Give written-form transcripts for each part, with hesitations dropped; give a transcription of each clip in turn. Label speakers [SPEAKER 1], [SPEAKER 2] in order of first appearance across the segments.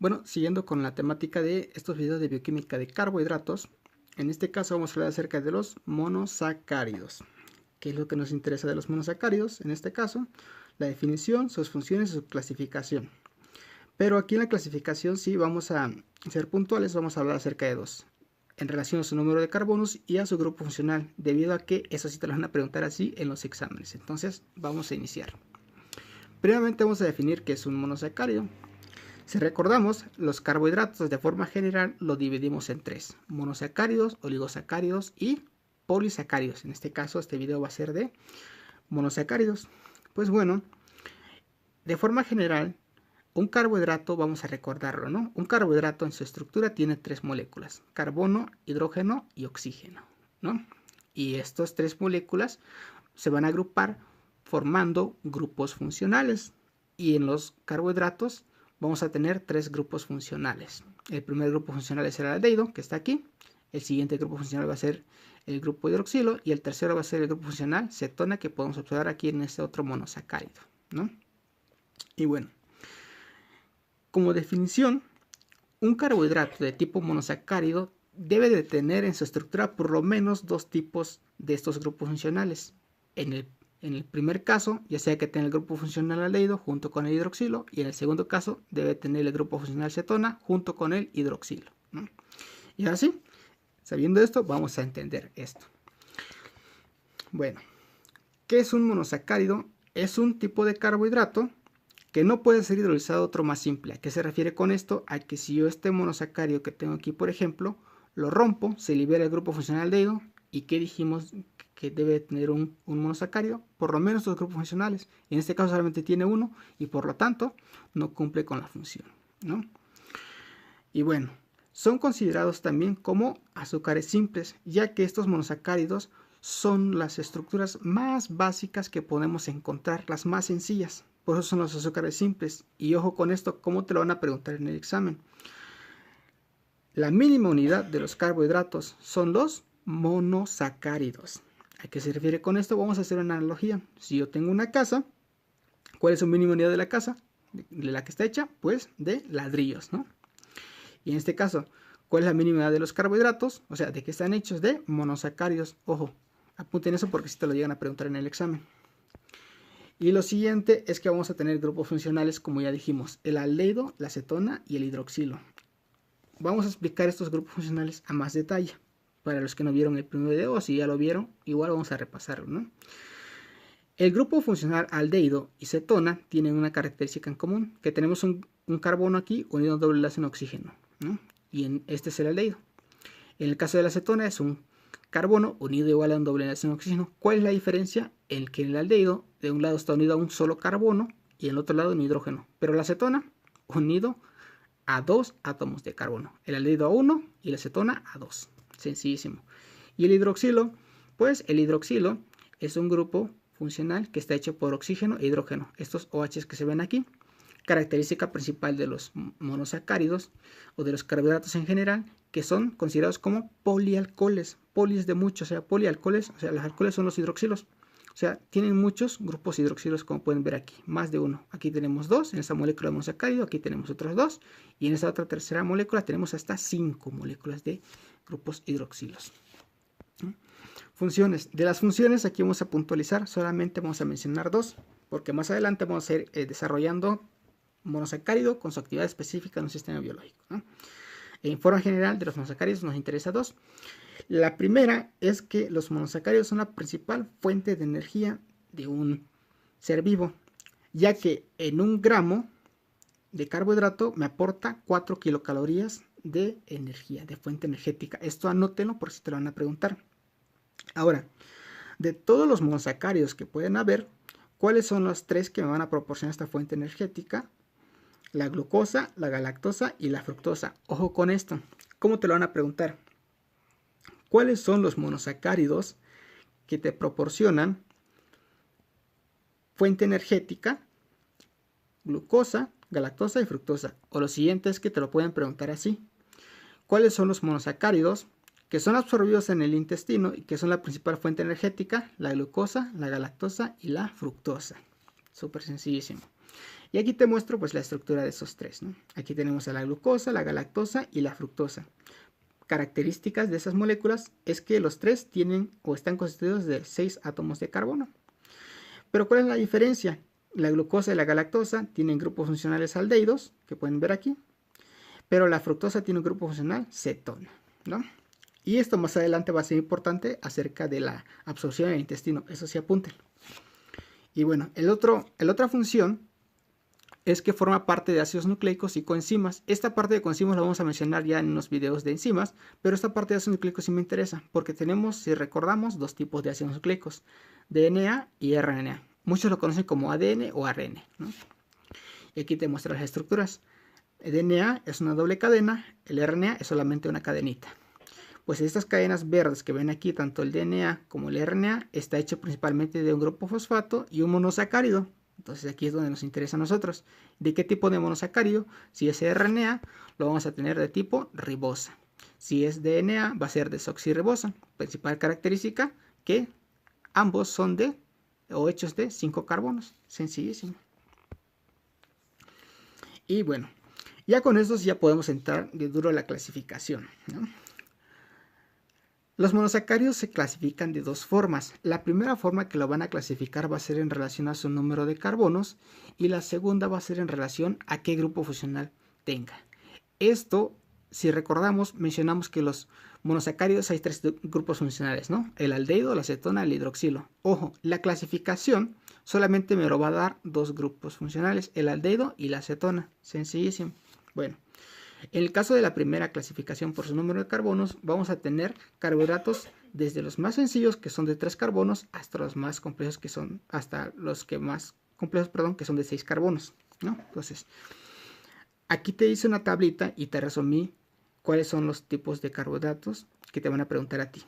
[SPEAKER 1] Bueno, siguiendo con la temática de estos videos de bioquímica de carbohidratos, en este caso vamos a hablar acerca de los monosacáridos. ¿Qué es lo que nos interesa de los monosacáridos? En este caso, la definición, sus funciones y su clasificación. Pero aquí en la clasificación sí vamos a ser puntuales, vamos a hablar acerca de dos. En relación a su número de carbonos y a su grupo funcional, debido a que eso sí te lo van a preguntar así en los exámenes. Entonces, vamos a iniciar. Primeramente vamos a definir qué es un monosacárido. Si recordamos, los carbohidratos de forma general lo dividimos en tres: monosacáridos, oligosacáridos y polisacáridos. En este caso, este video va a ser de monosacáridos. Pues bueno, de forma general, un carbohidrato, vamos a recordarlo, ¿no? Un carbohidrato en su estructura tiene tres moléculas: carbono, hidrógeno y oxígeno, ¿no? Y estas tres moléculas se van a agrupar formando grupos funcionales. Y en los carbohidratos vamos a tener tres grupos funcionales. El primer grupo funcional es el aldehído, que está aquí. El siguiente grupo funcional va a ser el grupo hidroxilo. Y el tercero va a ser el grupo funcional cetona, que podemos observar aquí en este otro monosacárido, ¿no? Y bueno, como definición, un carbohidrato de tipo monosacárido debe de tener en su estructura por lo menos dos tipos de estos grupos funcionales. En el primer caso, ya sea que tenga el grupo funcional aldehído junto con el hidroxilo, y en el segundo caso debe tener el grupo funcional cetona junto con el hidroxilo, ¿no? Y así, sabiendo esto, vamos a entender esto. Bueno, ¿qué es un monosacárido? Es un tipo de carbohidrato que no puede ser hidrolizado a otro más simple. ¿A qué se refiere con esto? A que si yo este monosacárido que tengo aquí, por ejemplo, lo rompo, se libera el grupo funcional aldehído. ¿Y qué dijimos que debe tener un monosacárido? Por lo menos dos grupos funcionales. En este caso solamente tiene uno y por lo tanto no cumple con la función, ¿no? Y bueno, son considerados también como azúcares simples, ya que estos monosacáridos son las estructuras más básicas que podemos encontrar, las más sencillas. Por eso son los azúcares simples. Y ojo con esto, ¿cómo te lo van a preguntar en el examen? La mínima unidad de los carbohidratos son los monosacáridos. ¿A qué se refiere con esto? Vamos a hacer una analogía. Si yo tengo una casa, ¿cuál es su mínima unidad de la casa? ¿De la que está hecha? Pues de ladrillos, ¿no? Y en este caso, ¿cuál es la mínima unidad de los carbohidratos? O sea, ¿de qué están hechos? De monosacáridos. Ojo, apunten eso porque si te lo llegan a preguntar en el examen. Y lo siguiente es que vamos a tener grupos funcionales, como ya dijimos, el aldehído, la cetona y el hidroxilo. Vamos a explicar estos grupos funcionales a más detalle. Para los que no vieron el primer video, o si ya lo vieron, igual vamos a repasarlo, ¿no? El grupo funcional aldehído y cetona tienen una característica en común, que tenemos un carbono aquí unido a doble enlace en oxígeno, ¿no? Y este es el aldehído. En el caso de la cetona es un carbono unido igual a un doble enlace en oxígeno. ¿Cuál es la diferencia? En que en el aldehído de un lado está unido a un solo carbono y en el otro lado un hidrógeno, pero la cetona unido a dos átomos de carbono, el aldehído a 1 y la cetona a 2. Sencillísimo. Y el hidroxilo, pues el hidroxilo es un grupo funcional que está hecho por oxígeno e hidrógeno, estos OH que se ven aquí. Característica principal de los monosacáridos o de los carbohidratos en general, que son considerados como polialcoholes. Poli es de muchos, o sea, polialcoholes, o sea, los alcoholes son los hidroxilos. O sea, tienen muchos grupos hidroxilos, como pueden ver aquí, más de uno. Aquí tenemos dos, en esta molécula de monosacárido, aquí tenemos otros dos, y en esta otra tercera molécula tenemos hasta 5 moléculas de grupos hidroxilos. Funciones. De las funciones aquí vamos a puntualizar, solamente vamos a mencionar dos, porque más adelante vamos a ir desarrollando monosacárido con su actividad específica en un sistema biológico, ¿no? En forma general, de los monosacáridos nos interesa dos. La primera es que los monosacáridos son la principal fuente de energía de un ser vivo, ya que en un gramo de carbohidrato me aporta 4 kilocalorías de energía, de fuente energética. Esto anótenlo por si te lo van a preguntar. Ahora, de todos los monosacáridos que pueden haber, ¿cuáles son los tres que me van a proporcionar esta fuente energética? La glucosa, la galactosa y la fructosa. Ojo con esto. ¿Cómo te lo van a preguntar? ¿Cuáles son los monosacáridos que te proporcionan fuente energética, glucosa, galactosa y fructosa? O lo siguiente es que te lo pueden preguntar así. ¿Cuáles son los monosacáridos que son absorbidos en el intestino y que son la principal fuente energética? La glucosa, la galactosa y la fructosa. Súper sencillísimo. Y aquí te muestro pues la estructura de esos tres, ¿no? Aquí tenemos a la glucosa, la galactosa y la fructosa. Características de esas moléculas es que los tres tienen o están constituidos de 6 átomos de carbono. Pero ¿cuál es la diferencia? La glucosa y la galactosa tienen grupos funcionales aldehídos, que pueden ver aquí, pero la fructosa tiene un grupo funcional cetona, ¿no? Y esto más adelante va a ser importante acerca de la absorción en el intestino, eso sí apunten. Y bueno, la otra función es que forma parte de ácidos nucleicos y coenzimas. Esta parte de coenzimas la vamos a mencionar ya en unos videos de enzimas, pero esta parte de ácidos nucleicos sí me interesa, porque tenemos, si recordamos, dos tipos de ácidos nucleicos, DNA y RNA. Muchos lo conocen como ADN o ARN, ¿no? Y aquí te muestro las estructuras. El DNA es una doble cadena, el RNA es solamente una cadenita. Pues estas cadenas verdes que ven aquí, tanto el DNA como el RNA, está hecho principalmente de un grupo fosfato y un monosacárido. Entonces aquí es donde nos interesa a nosotros. ¿De qué tipo de monosacárido? Si es RNA, lo vamos a tener de tipo ribosa. Si es DNA, va a ser desoxirribosa. Principal característica, que ambos son de o hechos de 5 carbonos. Sencillísimo. Y bueno, ya con estos ya podemos entrar de duro a la clasificación, ¿no? Los monosacáridos se clasifican de dos formas. La primera forma que lo van a clasificar va a ser en relación a su número de carbonos y la segunda va a ser en relación a qué grupo funcional tenga. Esto, si recordamos, mencionamos que los monosacáridos hay tres grupos funcionales, ¿no? El aldehído, la cetona, el hidroxilo. Ojo, la clasificación solamente me lo va a dar dos grupos funcionales, el aldehído y la cetona. Sencillísimo. Bueno. En el caso de la primera clasificación por su número de carbonos, vamos a tener carbohidratos desde los más sencillos, que son de 3 carbonos, hasta los más complejos, que son que son de 6 carbonos, ¿no? Entonces, aquí te hice una tablita y te resumí cuáles son los tipos de carbohidratos que te van a preguntar a ti.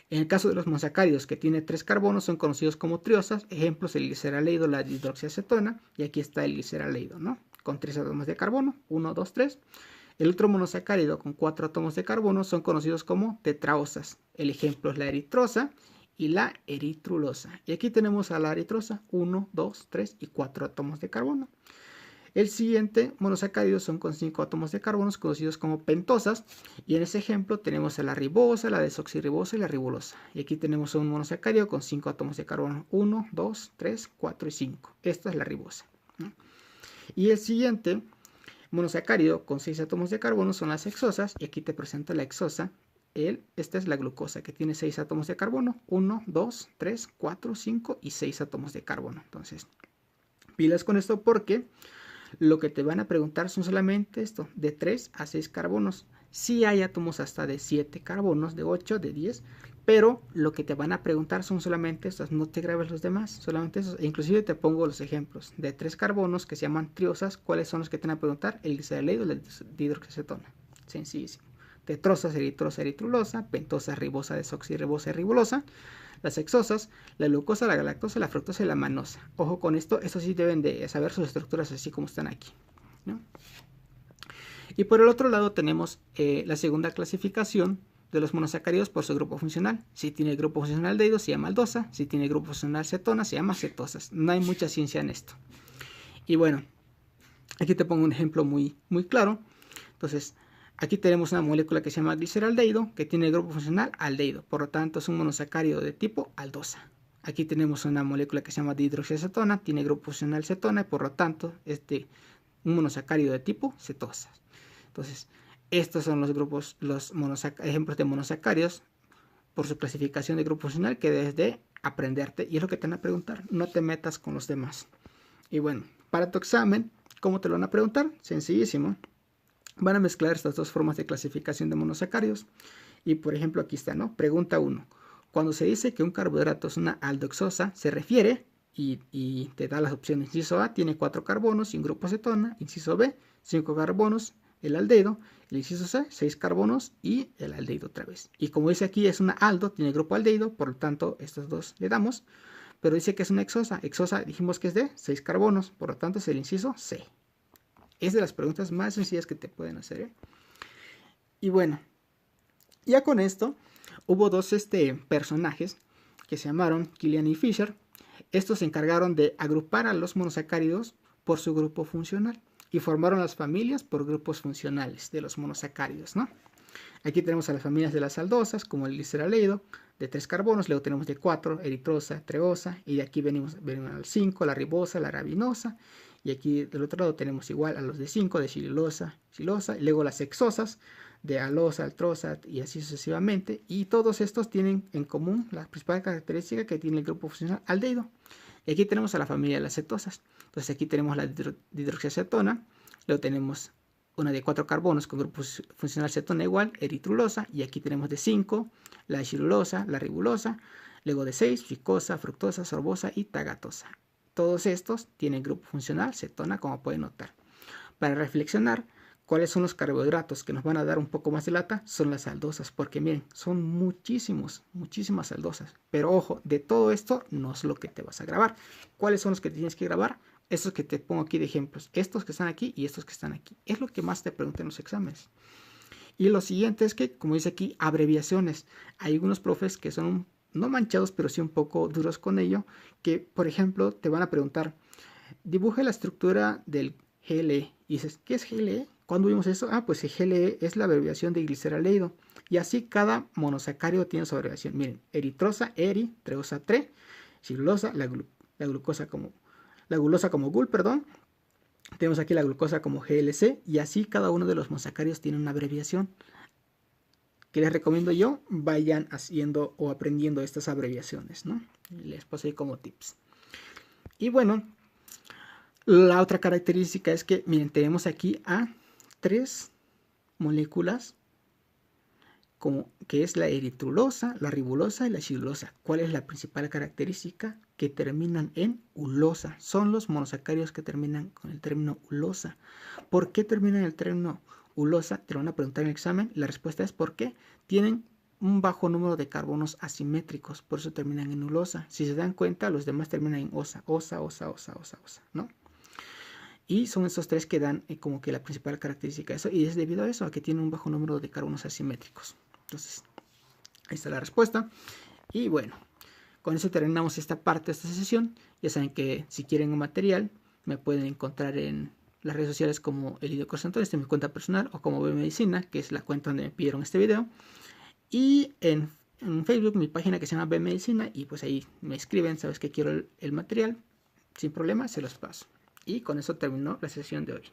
[SPEAKER 1] En el caso de los monosacáridos que tiene 3 carbonos, son conocidos como triosas, ejemplos el gliceraldehído, la dihidroxiacetona, y aquí está el gliceraldehído, ¿no? Con 3 átomos de carbono, 1, 2, 3. El otro monosacárido con 4 átomos de carbono son conocidos como tetraosas. El ejemplo es la eritrosa y la eritrulosa. Y aquí tenemos a la eritrosa, 1, 2, 3 y 4 átomos de carbono. El siguiente monosacárido son con 5 átomos de carbono, conocidos como pentosas. Y en ese ejemplo tenemos a la ribosa, la desoxirribosa y la ribulosa. Y aquí tenemos un monosacárido con 5 átomos de carbono, 1, 2, 3, 4 y 5. Esta es la ribosa, ¿no? Y el siguiente monosacárido con 6 átomos de carbono son las hexosas. Y aquí te presento la hexosa. Esta es la glucosa, que tiene 6 átomos de carbono. 1, 2, 3, 4, 5 y 6 átomos de carbono. Entonces, pilas con esto porque lo que te van a preguntar son solamente esto, de 3 a 6 carbonos. Sí hay átomos hasta de 7 carbonos, de 8, de 10, pero lo que te van a preguntar son solamente estos, no te grabes los demás, solamente esos. E inclusive te pongo los ejemplos de 3 carbonos que se llaman triosas. ¿Cuáles son los que te van a preguntar? El gliceraldehído y la dihidroxiacetona. Sencillísimo. Tetrosas, eritrosa, eritrulosa, pentosa, ribosa, desoxirribosa y ribulosa. Las hexosas, la glucosa, la galactosa, la fructosa y la manosa. Ojo con esto, estos sí deben de saber sus estructuras así como están aquí, ¿no? Y por el otro lado tenemos la segunda clasificación de los monosacáridos por su grupo funcional. Si tiene el grupo funcional aldehído se llama aldosa, si tiene el grupo funcional cetona se llama cetosas. No hay mucha ciencia en esto. Y bueno, aquí te pongo un ejemplo muy claro. Entonces, aquí tenemos una molécula que se llama gliceraldehído, que tiene el grupo funcional aldehído, por lo tanto es un monosacárido de tipo aldosa. Aquí tenemos una molécula que se llama dihidroxiacetona, tiene grupo funcional cetona y por lo tanto es un monosacárido de tipo cetosa. Entonces, estos son los grupos, ejemplos de monosacáridos por su clasificación de grupo funcional que debes de aprenderte y es lo que te van a preguntar, no te metas con los demás. Y bueno, para tu examen, ¿cómo te lo van a preguntar? Sencillísimo. Van a mezclar estas dos formas de clasificación de monosacáridos. Y por ejemplo aquí está, ¿no? Pregunta 1. Cuando se dice que un carbohidrato es una aldohexosa, se refiere y te da las opciones. Inciso A tiene 4 carbonos y un grupo cetona. Inciso B, 5 carbonos, el aldehído. El inciso C, 6 carbonos y el aldehído otra vez. Y como dice aquí es una aldo, tiene grupo aldehído, por lo tanto estos dos le damos. Pero dice que es una hexosa. Hexosa dijimos que es de 6 carbonos, por lo tanto es el inciso C. Es de las preguntas más sencillas que te pueden hacer, ¿eh? Y bueno, ya con esto hubo dos personajes que se llamaron Killian y Fisher. Estos se encargaron de agrupar a los monosacáridos por su grupo funcional y formaron las familias por grupos funcionales de los monosacáridos, ¿no? Aquí tenemos a las familias de las aldosas, como el gliceraldehído, de 3 carbonos, luego tenemos de 4, eritrosa, treosa, y de aquí venimos al 5, la ribosa, la arabinosa, y aquí del otro lado tenemos igual a los de 5, de silosa, y luego las hexosas, de alosa, altrosa, y así sucesivamente, y todos estos tienen en común la principal característica que tiene el grupo funcional aldehído. Y aquí tenemos a la familia de las cetosas. Entonces aquí tenemos la dihidroxiacetona, luego tenemos una de 4 carbonos con grupo funcional cetona igual, eritrulosa, y aquí tenemos de 5, la cirulosa, la ribulosa, luego de 6, ficosa, fructosa, sorbosa y tagatosa. Todos estos tienen grupo funcional cetona, como pueden notar. Para reflexionar, ¿cuáles son los carbohidratos que nos van a dar un poco más de lata? Son las aldosas, porque miren, son muchísimas aldosas. Pero ojo, de todo esto no es lo que te vas a grabar. ¿Cuáles son los que tienes que grabar? Estos que te pongo aquí de ejemplos, estos que están aquí y estos que están aquí. Es lo que más te preguntan en los exámenes. Y lo siguiente es que, como dice aquí, abreviaciones. Hay algunos profes que son no manchados, pero sí un poco duros con ello, que, por ejemplo, te van a preguntar, dibuje la estructura del GLE. Y dices, ¿qué es GLE? ¿Cuándo vimos eso? Ah, pues el GLE es la abreviación de gliceraldehído. Y así cada monosacárido tiene su abreviación. Miren, eritrosa, eri, treosa, tre, silulosa, la glucosa como GUL, perdón. Tenemos aquí la glucosa como GLC y así cada uno de los monosacáridos tiene una abreviación. ¿Qué les recomiendo yo? Vayan haciendo o aprendiendo estas abreviaciones, ¿no? Les paso ahí como tips. Y bueno, la otra característica es que, miren, tenemos aquí a 3 moléculas como que es la eritrulosa, la ribulosa y la silulosa. ¿Cuál es la principal característica? Que terminan en ulosa. Son los monosacáridos que terminan con el término ulosa. ¿Por qué terminan el término ulosa? Te lo van a preguntar en el examen. La respuesta es porque tienen un bajo número de carbonos asimétricos. Por eso terminan en ulosa. Si se dan cuenta, los demás terminan en osa, ¿no? Y son esos 3 que dan como que la principal característica de eso. Y es debido a eso, a que tienen un bajo número de carbonos asimétricos. Entonces, ahí está la respuesta. Y bueno, con eso terminamos esta parte de esta sesión. Ya saben que si quieren un material, me pueden encontrar en las redes sociales como Elidio Corsantón, esta es mi cuenta personal, o como Biomedicina, que es la cuenta donde me pidieron este video. Y en Facebook, mi página que se llama Biomedicina, y pues ahí me escriben, sabes que quiero el material, sin problema, se los paso. Y con eso terminó la sesión de hoy.